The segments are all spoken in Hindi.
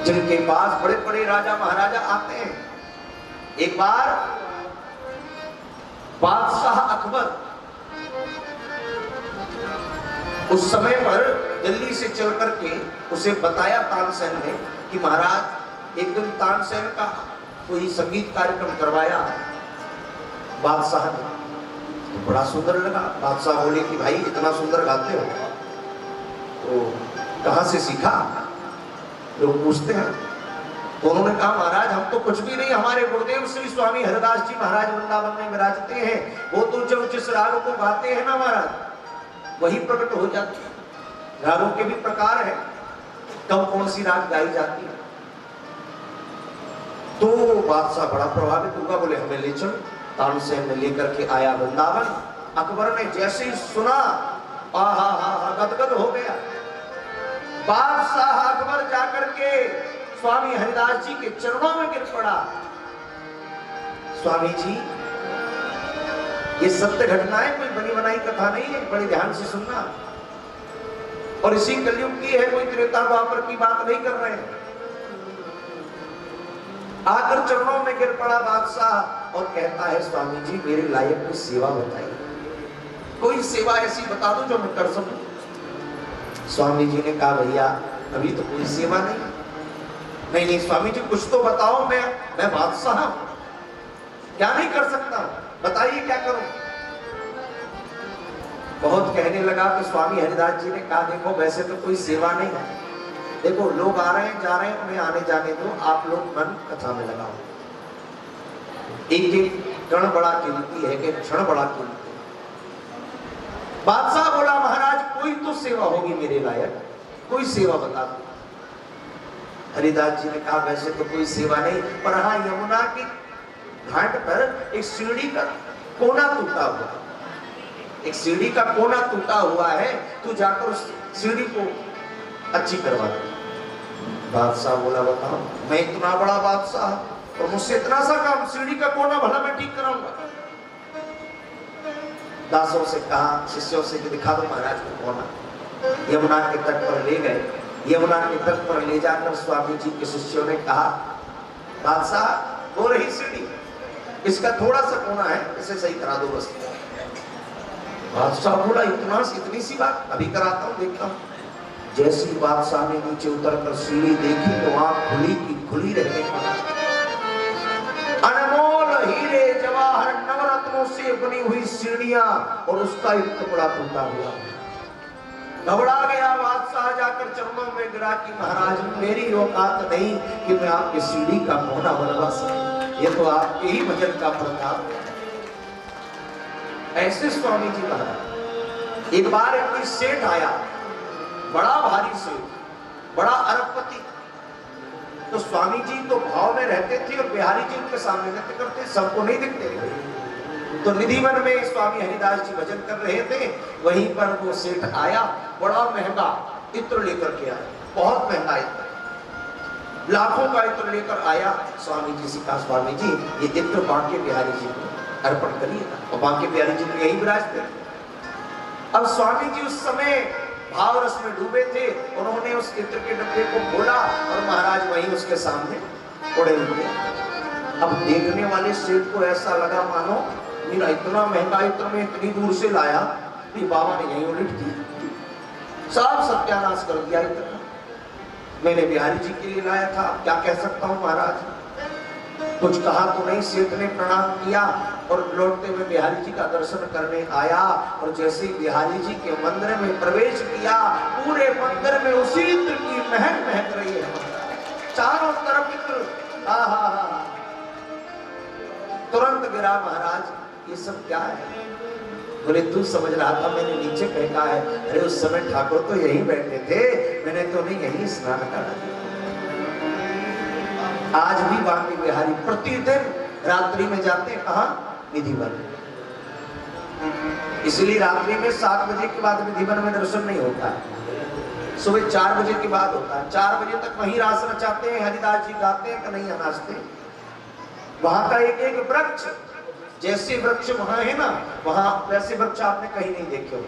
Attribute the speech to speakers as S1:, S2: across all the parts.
S1: जिनके पास बड़े बड़े राजा महाराजा आते हैं। एक बार बादशाह अकबर उस समय पर दिल्ली से चल करके उसे बताया तानसेन ने कि महाराज एक दिन तानसेन का कोई संगीत कार्यक्रम करवाया बादशाह ने, तो बड़ा सुंदर लगा। बादशाह बोले कि भाई इतना सुंदर गाते हो तो कहां से सीखा, लोग पूछते हैं। तो उन्होंने कहा महाराज हम तो कुछ भी नहीं, हमारे गुरुदेव श्री स्वामी हरिदास जी महाराज वृंदावन में विराजते हैं, वो तो जब जिस राग को गाते हैं ना महाराज वही प्रकट हो जाती है। रागों के भी प्रकार है, कब कौन सी राग गाई जाती है। तो बादशाह बड़ा प्रभावित हुआ, बोले हमें ले चल। तानसेन ने लेकर के आया वृंदावन। अकबर ने जैसे ही सुना आहा गदगद हो गया। बादशाह अकबर जाकर के स्वामी हरिदास जी के चरणों में गिर पड़ा। स्वामी जी ये सत्य घटना है, कोई बनी बनाई कथा नहीं है, बड़े ध्यान से सुनना। और इसी कलयुग की है, कोई त्रेता द्वापर की बात नहीं कर रहे हैं। आकर चरणों में गिर पड़ा बादशाह और कहता है स्वामी जी मेरे लायक कोई सेवा बताइए, कोई सेवा ऐसी बता दो जो मैं कर सकूं। स्वामी जी ने कहा भैया अभी तो कोई सेवा नहीं स्वामी जी कुछ तो बताओ, मैं बादशाह हूं, क्या नहीं कर सकता, बताइए क्या करूं। बहुत कहने लगा तो स्वामी हरिदास जी ने कहा देखो वैसे तो कोई सेवा नहीं है, देखो लोग आ रहे हैं जा रहे हैं, उन्हें आने जाने दो, आप लोग मन कथा में लगाओ। एक एक कण बड़ा कीमती है कि क्षण बड़ा कीमती है। बादशाह बोला महाराज कोई तो सेवा होगी मेरे लायक, कोई सेवा बता दो। हरिदास जी ने कहा वैसे तो कोई सेवा नहीं, पर हाँ यमुना की घाट पर एक सीढ़ी का कोना टूटा हुआ, एक सीढ़ी का कोना टूटा हुआ है, तू जाकर उस सीढ़ी को अच्छी करवा दे। बादशाह बोला बताओ मैं इतना बड़ा बादशाह और मुझसे इतना सा काम, सीढ़ी का कोना भला मैं ठीक कराऊंगा। दासों से कहा शिष्यों से कि दिखा दो महाराज को कोना। यमुना के तट पर ले गए। यमुना के तट पर ले जाकर स्वामी जी के शिष्यों ने कहा बादशाह वो रही सीढ़ी, इसका थोड़ा सा कोना है, इसे सही करा दो बस। बादशाह बोला इतनी सी बात, अभी कराता हूँ देखता हूँ। जैसी बादशाह ने नीचे उतरकर सीढ़ी देखी तो आंख खुली की खुली रहने का। अनमोल हीरे जवाहर नवरत्नों से बनी हुई सीढ़ियां और उसका एक टुकड़ा टूटा हुआ। घबरा गया बादशाह, जाकर चरणों में गिरा कि महाराज मेरी औकात नहीं कि मैं आपकी सीढ़ी का कोना बनवा सकूं, ये तो आपके ही भजन का प्रताप। ऐसे स्वामी जी महाराज। एक बार एक सेठ आया, बड़ा भारी सेठ, बड़ा अरबपति। तो स्वामी जी तो भाव में रहते थे और बिहारी जी उनके सामने नृत्य करते, सबको नहीं दिखते थे। तो निधिवन में स्वामी हरिदास जी भजन कर रहे थे, वहीं पर वो सेठ आया, बड़ा महंगा इत्र लेकर के आया, बहुत महंगा इत्र, लाखों का इत्र लेकर आया। स्वामी जी से कहा स्वामी जी ये इत्र बांके बिहारी जी को अर्पण करिए, और बांके बिहारी जी को यही विराजते। अब स्वामी जी उस समय भाव रस में डूबे थे, उन्होंने उस इत्र के डब्बे को खोला और महाराज वहीं उसके सामने पड़े हुए। अब देखने वाले सेठ को ऐसा लगा मानो मेरा इतना महंगा इत्र में इतनी दूर से लाया कि बाबा ने यहीं उलट दी, सब सत्यानाश कर दिया इत्र का। मैंने बिहारी जी के लिए लाया था, क्या कह सकता हूँ महाराज। कुछ कहा तो नहीं, सेठ ने प्रणाम किया और लौटते हुए बिहारी जी का दर्शन करने आया। और जैसे ही बिहारी जी के मंदिर में प्रवेश किया, पूरे मंदिर में उसी इत्र की महक महक रही है, चारों तरफ इत्र। तुरंत गिरा महाराज ये सब क्या है। बोले तू समझ रहा था मैंने नीचे फेंका है, अरे उस समय ठाकुर तो यहीं बैठे थे, मैंने तो नहीं यहीं स्नान करा। आज भी बांके बिहारी प्रतिदिन रात्रि में जाते हैं, कहा निधिवन। इसलिए रात्रि में 7 बजे के बाद निधिवन में दर्शन नहीं होता है, सुबह 4 बजे के बाद होता है। 4 बजे तक वहीं रास रचाते हैं, हरिदास जी गाते हैं कन्हैया नाचते हैं। वहां का एक एक वृक्ष, जैसे वृक्ष वहां है ना, वहां वैसे वृक्ष आपने कहीं नहीं देखे हो।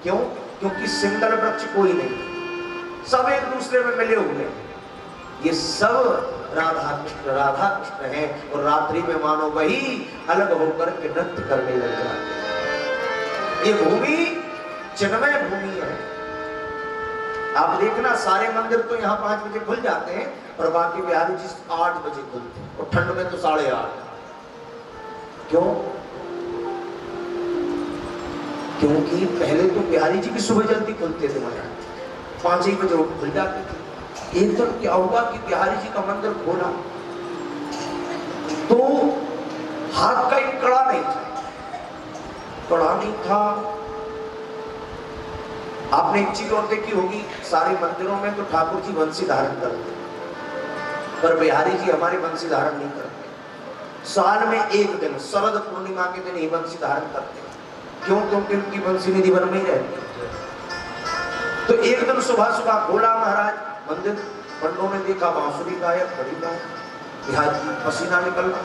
S1: क्यों? क्योंकि सिंगल वृक्ष कोई नहीं, सब एक दूसरे में मिले हुए। ये सब राधा कृष्ण है। और रात्रि में मानो वही अलग होकर के नृत्य करने लग जाते हैं। ये भूमि चिन्मय भूमि है। आप देखना सारे मंदिर तो यहाँ 5 बजे खुल जाते हैं और बाकी बिहारी जी 8 बजे खुलते हैं और ठंड में तो 8:30। क्यों? क्योंकि पहले तो बिहारी जी की सुबह जल्दी खुलते थे, महाराज 5 ही बजे खुल जाते थे। एक दिन क्या हुआ कि बिहारी जी का मंदिर खोला तो हाथ का एक कड़ा नहीं था। आपने एक चीज और देखी होगी, सारे मंदिरों में तो ठाकुर जी बंसी धारण करते, पर बिहारी जी हमारे बंसी धारण नहीं करते। साल में एक दिन शरद पूर्णिमा के दिन ही बंसी धारण करते। क्यों? क्योंकि उनकी बंसी निधि बन में ही रहती। तो एक दिन सुबह सुबह खोला महाराज मंदिर, पंडों ने देखा बांसुरी गायब, खड़ी गायब, बिहारी जी पसीना निकल रहा।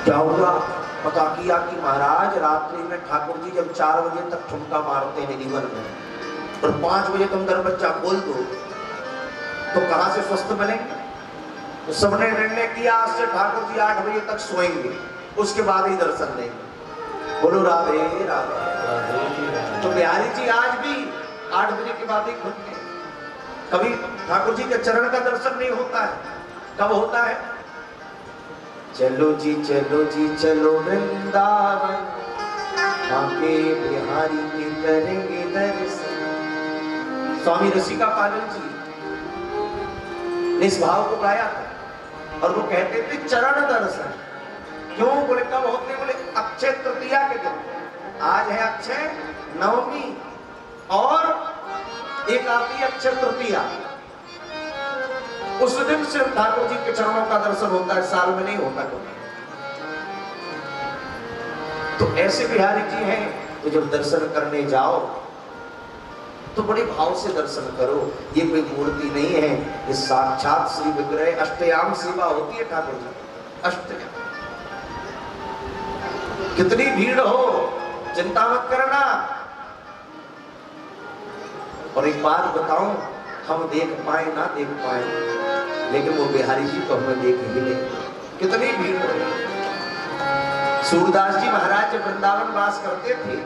S1: क्या हुआ? पता किया कि महाराज रात्रि में ठाकुर जी जब 4 बजे तक ठुमका मारते हैं निधिवन में और 5 बजे तुम दरबज्जा खोल दो तो कहां से स्वस्थ मिलेंगे? तो सबने निर्णय किया आज से ठाकुर जी 8 बजे तक सोएंगे, उसके बाद ही दर्शन देंगे। बोलो राधे राधे। तो बिहारी जी आज भी 8 बजे के बाद ही खुलते हैं। कभी ठाकुर जी के चरण का दर्शन नहीं होता है। कब होता है? चलो जी चलो वृंदावन, बांके बिहारी के करेंगे दर्शन। स्वामी रसिका पालन जी ने इस भाव को गाया था और वो कहते थे चरण दर्शन। क्यों? बोले कब होते? बोले अक्षय तृतीया के दिन। आज है अक्षय नवमी और एक आती है अक्षय तृतीया, उस दिन सिर्फ ठाकुर जी के चरणों का दर्शन होता है, साल में नहीं होता कभी। तो ऐसे बिहारी जी हैं तो जब दर्शन करने जाओ तो बड़े भाव से दर्शन करो। ये कोई मूर्ति नहीं है, ये साक्षात श्री विग्रह। अष्टयाम सेवा होती है ठाकुर जी, अष्टयाम। कितनी भीड़ हो चिंता मत करना। और एक बात बताऊं, हम देख पाए ना देख पाए, लेकिन वो बिहारी जी को हमें देख ही ले। कितनी भीड़ हो। सूरदास जी महाराज जब वृंदावन वास करते थे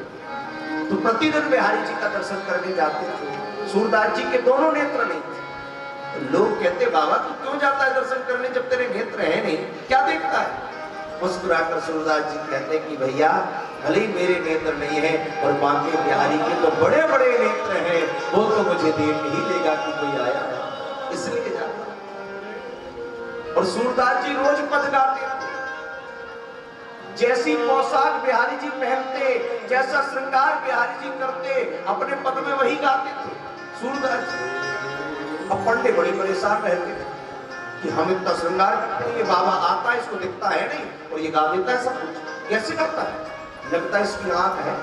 S1: तो प्रतिदिन बिहारी जी का दर्शन करने जाते थे। सूरदास जी के दोनों नेत्र नहीं थे। तो लोग कहते बाबा तू क्यों जाता है दर्शन करने जब तेरे नेत्र है नहीं, क्या देखता है? मुस्कुराकर सूरदास जी कहते कि भैया भले ही मेरे नेत्र नहीं है और बाकी बिहारी के तो बड़े बड़े नेत्र हैं, वो तो मुझे देख ही लेगा कि कोई आया है, इसलिए जाता। और सूरदास जी रोज पद गाते थे। जैसी पोशाक बिहारी जी पहनते, जैसा श्रृंगार बिहारी जी करते, अपने पद में वही गाते थे सूरदास जी। अब पंडे बड़े परेशान रहते थे कि हम इतना श्रृंगार करते हैं, ये बाबा आता है इसको दिखता है नहीं और ये गा देता है सब कुछ, कैसे करता है? लगता है इसकी आंख है,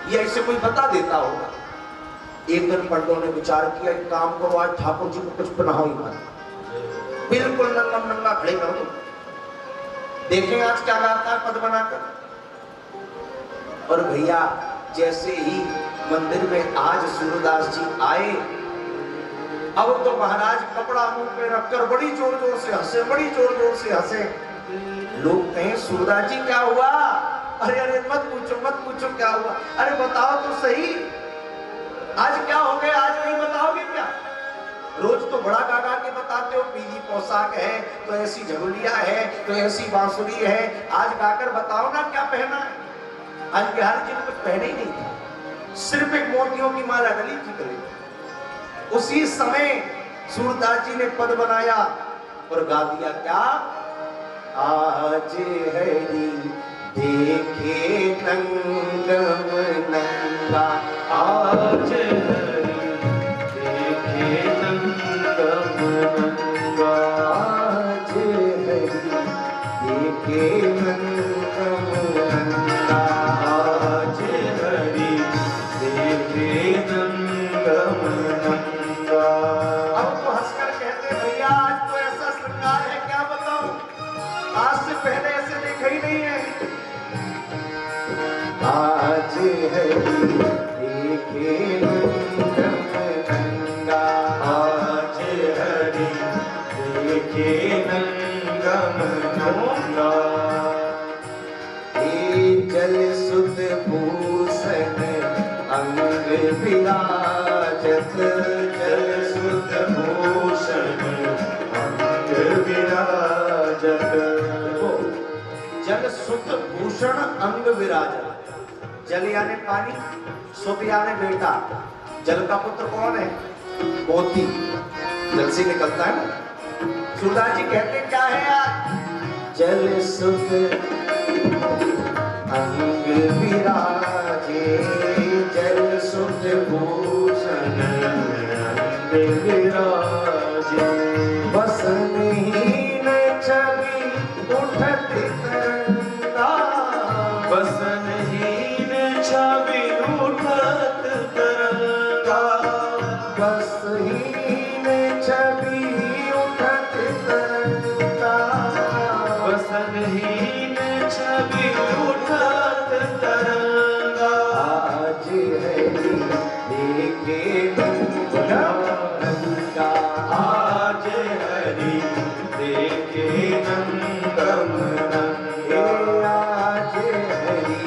S1: ये ऐसे कोई बता देता होगा। एक दिन पंडों ने विचार किया एक काम करो, आज ठाकुर जी को कुछ पहनाओ ही मत, बिल्कुल नंगा नंगा खड़े कर दो, देखें आज क्या गाता है पद बनाकर। और भैया जैसे ही मंदिर में आज सूरदास जी आए, अब तो महाराज कपड़ा मुंह पे रखकर बड़ी जोर जोर से हंसे, बड़ी जोर जोर से हंसे। लोग कहें सूरदास जी क्या हुआ? अरे अरे मत पूछो क्या हुआ। अरे बताओ तो सही, आज क्या हो गया? आज नहीं बताओगे क्या? रोज तो बड़ा गा गा के बताते हो, पीली पोशाक है तो ऐसी झगुलिया है तो ऐसी बांसुरी है, आज गाकर बताओ ना क्या पहना है। आज बिहारी जी ने कुछ पहने ही नहीं था, सिर्फ एक मोतियों की माला डली थी गले। उसी समय सूरदास जी ने पद बनाया और गा दिया क्या? आज हरि देखे नंगम नंगा, आज हरि देखे नंगम नंगा, आज हरि देखे नंगम नंगा, आज हरि देखे नंगम नंगा। अब तो हंसकर कहते भैया आज तो ऐसा श्रृंगार है क्या बताऊं, आज से पहले ऐसे देखा ही नहीं है। आज हरि देखे नंगम नंगा, आज विराजत जल सुत भूषण अंग विराजत। देखो, जल सुत भूषण अंग विराजत। जल यानी पानी, सुत यानी बेटा। जल का पुत्र कौन है? मोती, जल से निकलता है ना। सूरदास जी कहते क्या है यार? जल सुत अंग विराजे, जल सुत भूषण अंग विराजे। बसनहीन छवि उठत तरंगा,
S2: बसनहीन छवि उठत तरंगा।
S1: बसहीन छवि उठत तरंगा।
S2: बसनहीन छवि उठत तरंगा।
S1: आज हरि देखे नंगा,
S2: आज हरि देखे नंदम नंगा।
S1: आज हरि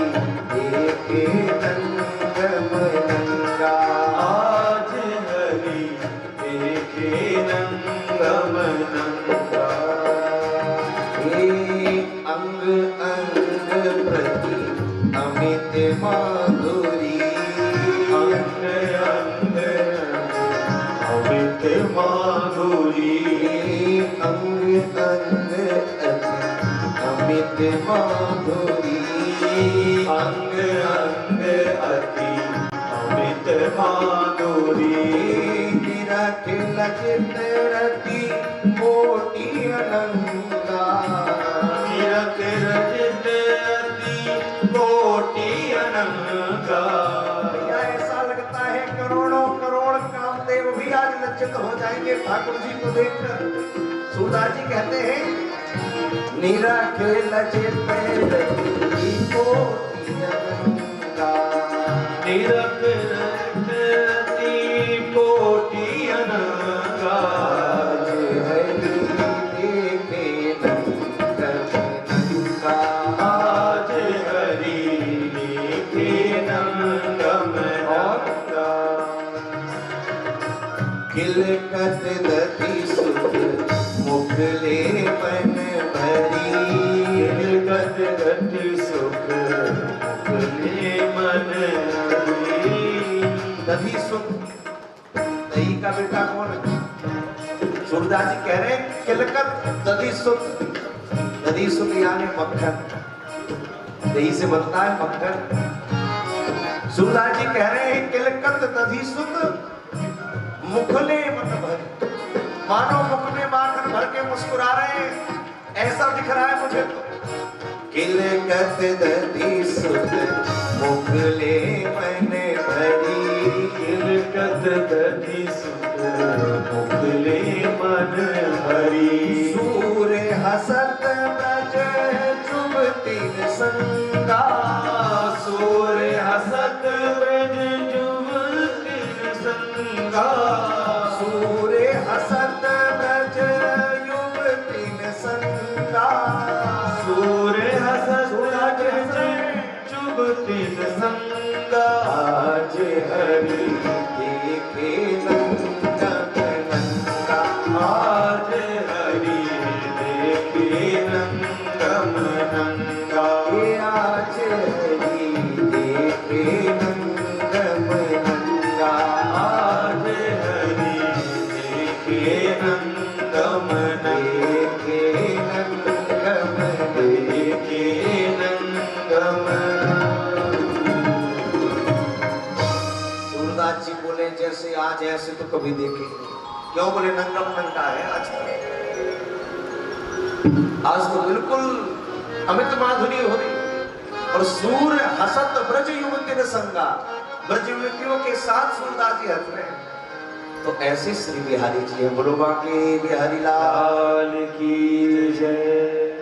S1: देखे नंगम नंगा।
S2: आज हरि देखे नंदम नंगा।
S1: अंग अंग प्रति अमित माधुरी,
S2: अंग अंग अमित माधुरी।
S1: अंग अंग अमित माधुरी।
S2: अंग अंग अति अमित माधुरी।
S1: रख लजित रति कोटि अनंगा।
S2: तिरक रजित अति कोटि अनंगा।
S1: भैया ऐसा लगता है करोड़ों करोड़ कामदेव भी आज लज्जित हो जाएंगे ठाकुर जी को देखकर। सूरदास जी कहते हैं निरख लजित रति कोटि अनंगा।
S2: निरक रति कोटि अनंगा।
S1: आज हरि देखे नंदम नंगा।
S2: आज हरि देखे नंदम नंगा।
S1: किलकत दति सुत मुख ले मन भरी।
S2: किलकत दति सुख मुखले मन हरी।
S1: दधि सुत, दही का बेटा कौन है? सूरदास जी कह रहे हैं किलकत दधि सुत। दधि सुत यानी मक्खन, दही से बनता है मक्खन। सूरदास जी कह रहे हैं किलकत दधि सुत मुखले मन भरी। मानो मुख में माखन भर के मुस्कुरा रहे हैं, ऐसा दिख रहा है मुझे तो। किलकत दधि सुत मुखले मन भरी।
S2: किलकत दधि सुत मुखले मन हरी।
S1: सूर्य हसत ब्रज जुबती संगा।
S2: सूर्य हसत ब्रज जुबती संगा।
S1: सूर्य हसत ब्रज युवती संगा।
S2: सूर्य हसत ब्रज जुबती संगा।
S1: आज हरि देखे नंदम नंगा।
S2: आज हरि देखे नंदम नंगा।
S1: आज हरि देखे नंदम नंगा।
S2: आज हरि देखे नंदम
S1: देखे नंदम
S2: देखे नंदम।
S1: सूरदास जी बोले जैसे आज ऐसे तो कभी देखे नहीं। क्यों बोले? नंगम नंगा है आज तो बिल्कुल अमित माधुरी हो रही। और सूर्य हसत ब्रज युवती ने संगा, ब्रज युवतियों के साथ सूरदास जी हंस रहे हैं। तो ऐसे श्री बिहारी जी हैं। बोलो बांके बिहारी लाल
S2: लाल की जय।